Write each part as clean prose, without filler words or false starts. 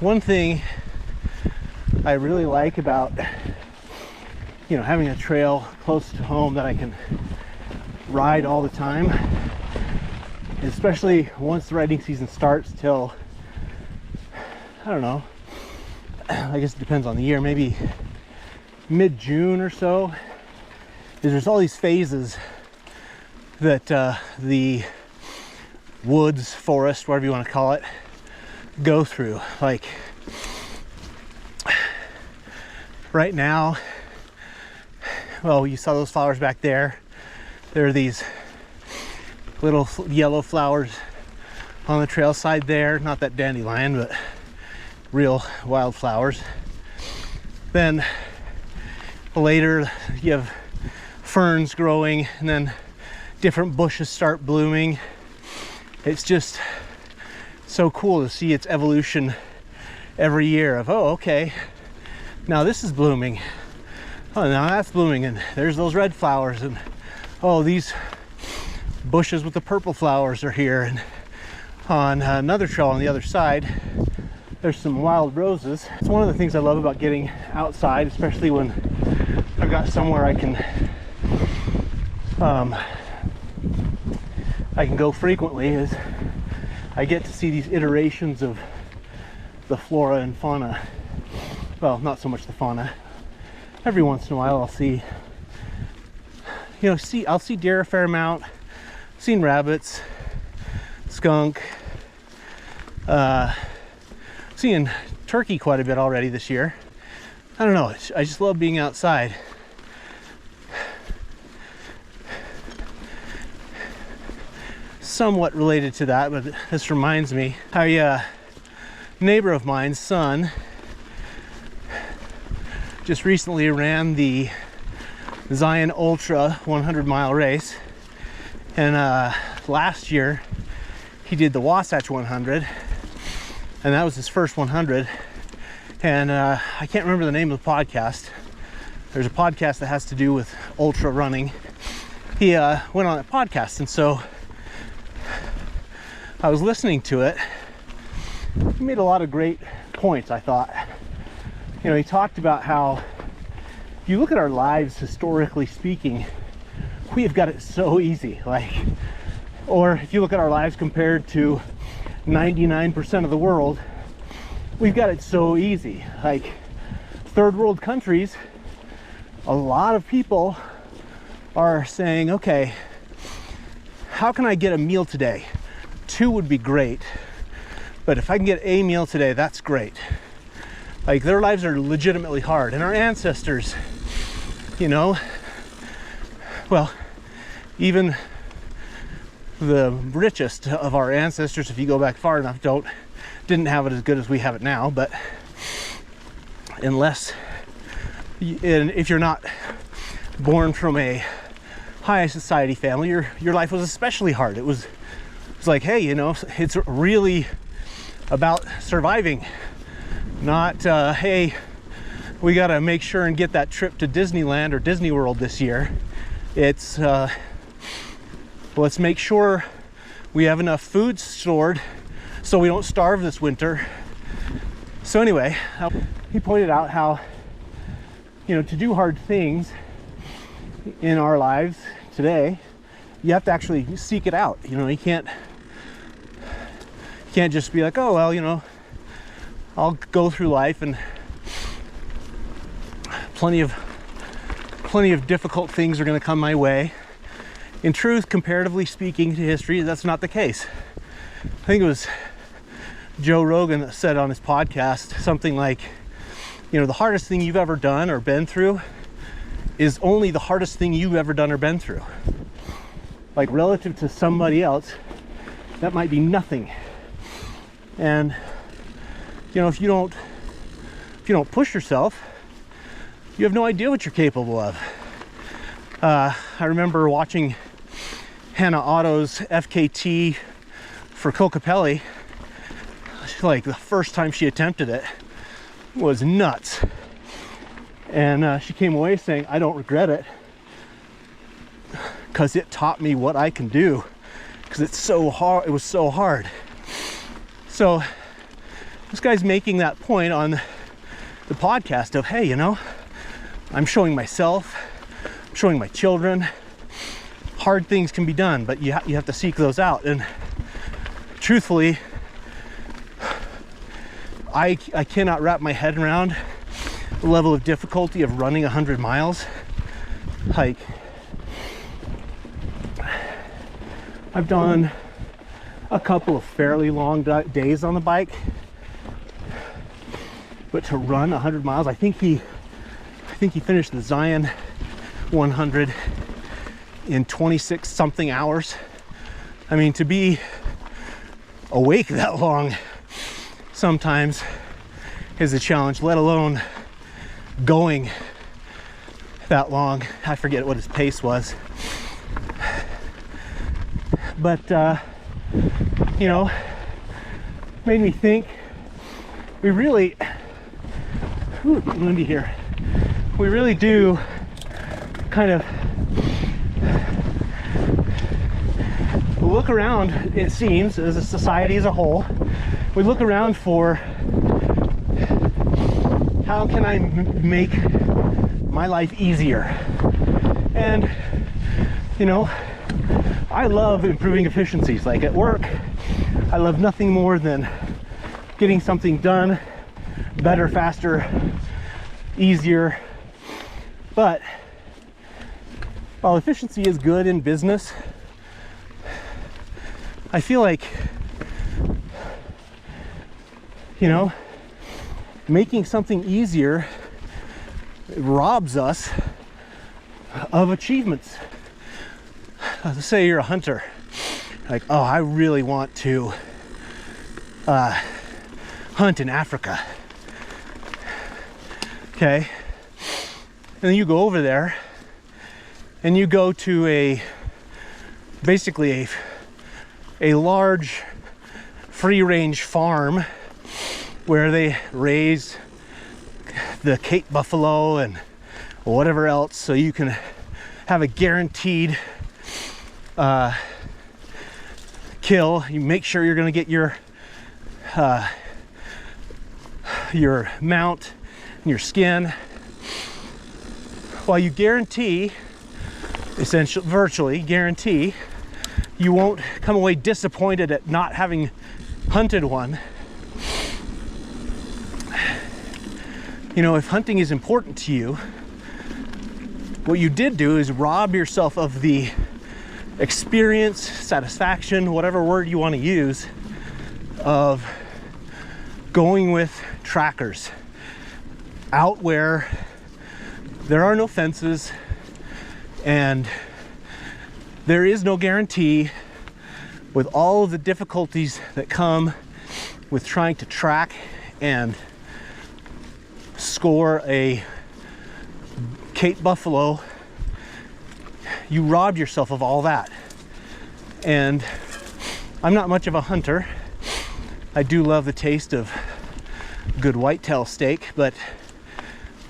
one thing I really like about, having a trail close to home that I can ride all the time, especially once the riding season starts till, I don't know, I guess it depends on the year, maybe mid-June or so, is there's all these phases that the woods, forest, whatever you want to call it, go through. Like right now, well, you saw those flowers back there. There are these little yellow flowers on the trail side there. Not that dandelion, but real wildflowers. Then later you have ferns growing, and then different bushes start blooming. It's just so cool to see its evolution every year of, oh, okay, now this is blooming. Oh, now that's blooming, and there's those red flowers, and oh, these bushes with the purple flowers are here. And on another trail on the other side, there's some wild roses. It's one of the things I love about getting outside, especially when I've got somewhere I can go frequently, is I get to see these iterations of the flora and fauna. Well, not so much the fauna. Every once in a while I'll see, I'll see deer a fair amount, seen rabbits, skunk, seeing turkey quite a bit already this year. I don't know, I just love being outside. Somewhat related to that, but this reminds me, a neighbor of mine's son just recently ran the Zion Ultra 100-mile race, and last year he did the Wasatch 100, and that was his first 100. And I can't remember the name of the podcast. There's a podcast that has to do with ultra running. He went on that podcast, and so I was listening to it. He made a lot of great points, I thought. He talked about how, if you look at our lives historically speaking, we have got it so easy. Or if you look at our lives compared to 99% of the world, we've got it so easy. Like third world countries, a lot of people are saying, okay, how can I get a meal today? 2 would be great, but if I can get a meal today, that's great. Like, their lives are legitimately hard. And our ancestors, well, even the richest of our ancestors, if you go back far enough, didn't have it as good as we have it now. But if you're not born from a high society family, your life was especially hard. It was like, hey, it's really about surviving, not hey, we got to make sure and get that trip to Disneyland or Disney World this year. It's let's make sure we have enough food stored so we don't starve this winter. So anyway, he pointed out how, to do hard things in our lives today, you have to actually seek it out. You can't just be like, oh, well, I'll go through life and plenty of difficult things are going to come my way. In truth, comparatively speaking to history, that's not the case. I think it was Joe Rogan that said on his podcast something like, the hardest thing you've ever done or been through is only the hardest thing you've ever done or been through. Like, relative to somebody else, that might be nothing. And if you don't push yourself, you have no idea what you're capable of. I remember watching Hannah Otto's FKT for Kokopelli. Like, the first time she attempted it was nuts, and she came away saying, I don't regret it, because it taught me what I can do, because it's so hard. It was so hard. So this guy's making that point on the podcast of, hey, you know, I'm showing myself, I'm showing my children, hard things can be done, but you have to seek those out. And truthfully, I cannot wrap my head around the level of difficulty of running 100 miles. Like, I've done a couple of fairly long days on the bike, but to run 100 miles, I think he finished the Zion 100 in 26 something hours. I mean, to be awake that long sometimes is a challenge, let alone going that long. I forget what his pace was, but you know, made me think we really, getting windy here, we really do kind of look around, it seems, as a society as a whole, we look around for how can I make my life easier. And you know, I love improving efficiencies. Like at work, I love nothing more than getting something done better, faster, easier. But while efficiency is good in business, I feel like, you know, making something easier robs us of achievements. Let's say you're a hunter, like, oh, I really want to hunt in Africa. Okay, and then you go over there and you go to basically a large free-range farm where they raise the Cape buffalo and whatever else, so you can have a guaranteed kill. You make sure you're going to get your mount and your skin, while you guarantee, essentially, virtually guarantee, you won't come away disappointed at not having hunted one. You know, if hunting is important to you, what you did do is rob yourself of the experience, satisfaction, whatever word you want to use, of going with trackers out where there are no fences and there is no guarantee, with all of the difficulties that come with trying to track and score a Cape buffalo. You rob yourself of all that. And I'm not much of a hunter. I do love the taste of good whitetail steak, but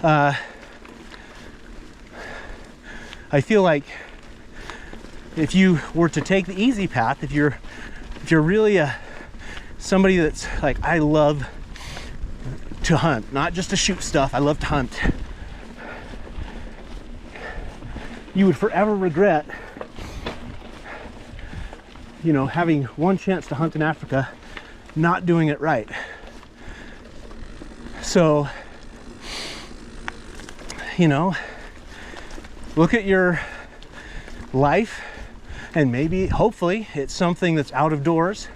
I feel like if you were to take the easy path, if you're really somebody that's like, I love to hunt, not just to shoot stuff, I love to hunt, you would forever regret, you know, having one chance to hunt in Africa, not doing it right. So, you know, look at your life, and maybe, hopefully, it's something that's out of doors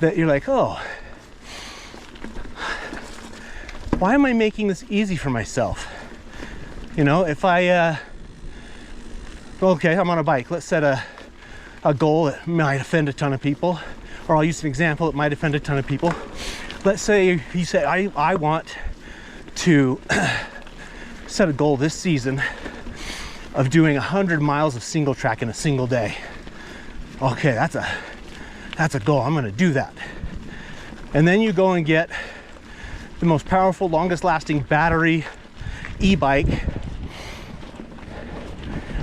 that you're like, oh, why am I making this easy for myself? You know, if I, okay, I'm on a bike. Let's set a goal that might offend a ton of people, or I'll use an example that might offend a ton of people. Let's say you say, I want to set a goal this season of doing 100 miles of single track in a single day. Okay, that's a goal. I'm going to do that. And then you go and get the most powerful, longest lasting battery e-bike,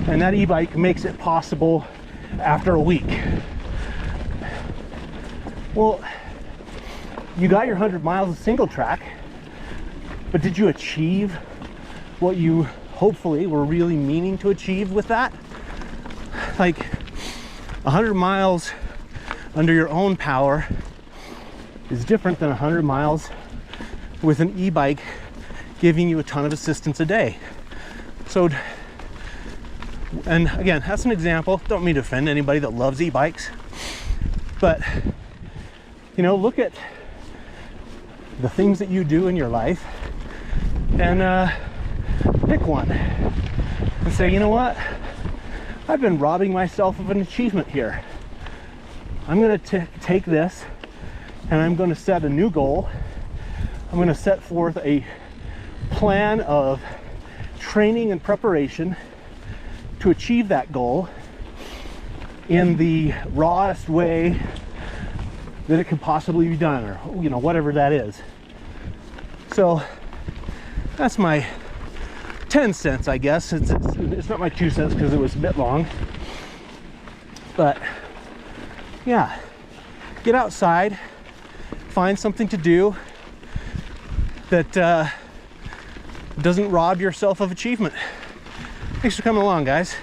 and that e-bike makes it possible after a week. Well, you got your 100 miles of single track, but did you achieve what you hopefully were really meaning to achieve with that? Like 100 miles under your own power is different than 100 miles with an e-bike giving you a ton of assistance a day. So, and again, that's an example. Don't mean to offend anybody that loves e-bikes, but you know, look at the things that you do in your life and pick one and say, you know what? I've been robbing myself of an achievement here. I'm going to take this and I'm going to set a new goal. I'm going to set forth a plan of training and preparation to achieve that goal in the rawest way that it could possibly be done, or you know, whatever that is. So that's my 10 cents, I guess. It's not my 2 cents because it was a bit long, but yeah, get outside, find something to do that doesn't rob yourself of achievement. Thanks for coming along, guys.